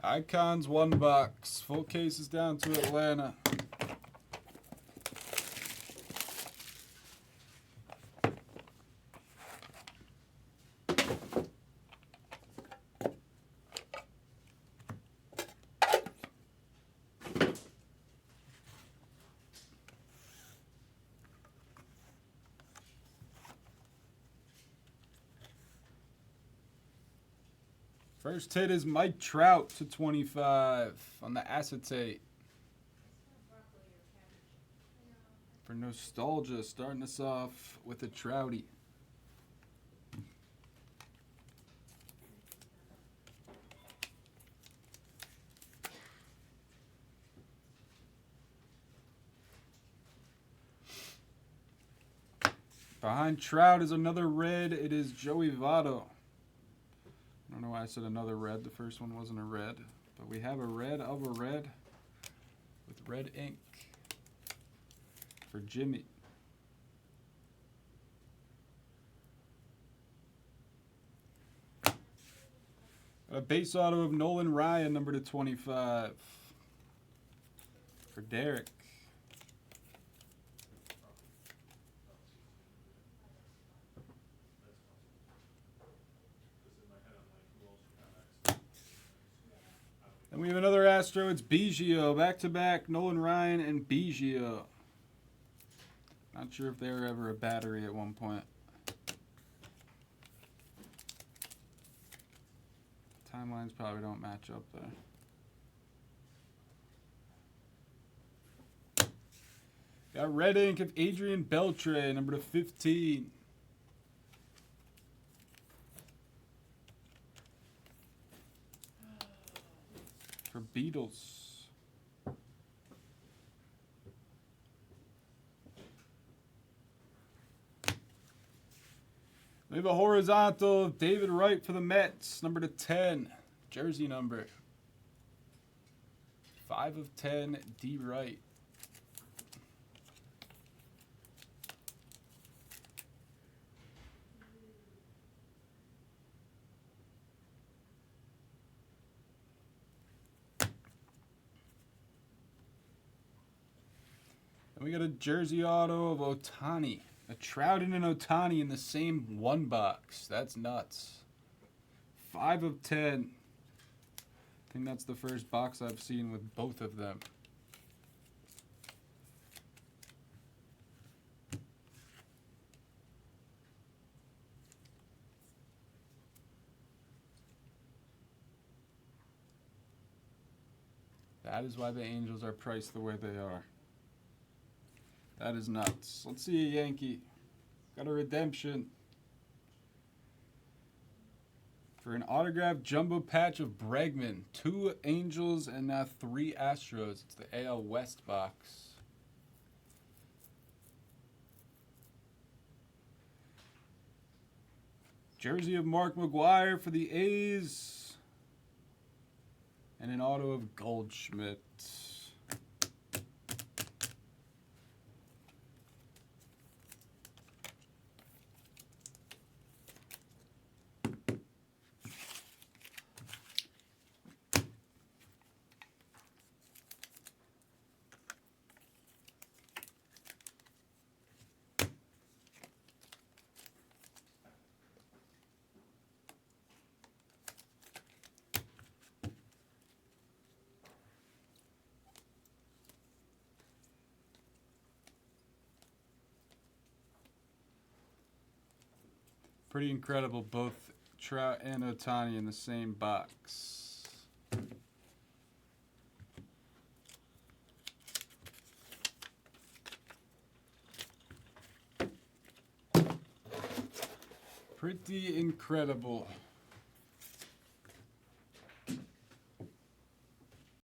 Icons 1 box. Full cases down to Atlanta. First hit is Mike Trout to 25 on the acetate. For nostalgia, starting us off with a Trouty. Behind Trout is another red. It is Joey Votto. I don't know why I said another red. The first one wasn't a red. But we have a red of a red with red ink for Jimmy. A base auto of Nolan Ryan, number to 25 for Derek. And we have another Astro. It's Biggio. Back-to-back Nolan Ryan and Biggio. Not sure if they were ever a battery at one point. Timelines probably don't match up there. Got red ink of Adrian Beltre, number to 15. For Beatles. We have a horizontal of David Wright for the Mets, number to 10, jersey number. 5 of 10, D. Wright. And we got a jersey auto of Ohtani. A Trout and an Ohtani in the same one box. That's nuts. 5 of 10. I think that's the first box I've seen with both of them. That is why the Angels are priced the way they are. That is nuts. Let's see a Yankee. Got a redemption. For an autographed jumbo patch of Bregman. 2 Angels and now 3 Astros. It's the AL West box. Jersey of Mark McGwire for the A's. And an auto of Goldschmidt. Pretty incredible, both Trout and Ohtani in the same box. Pretty incredible.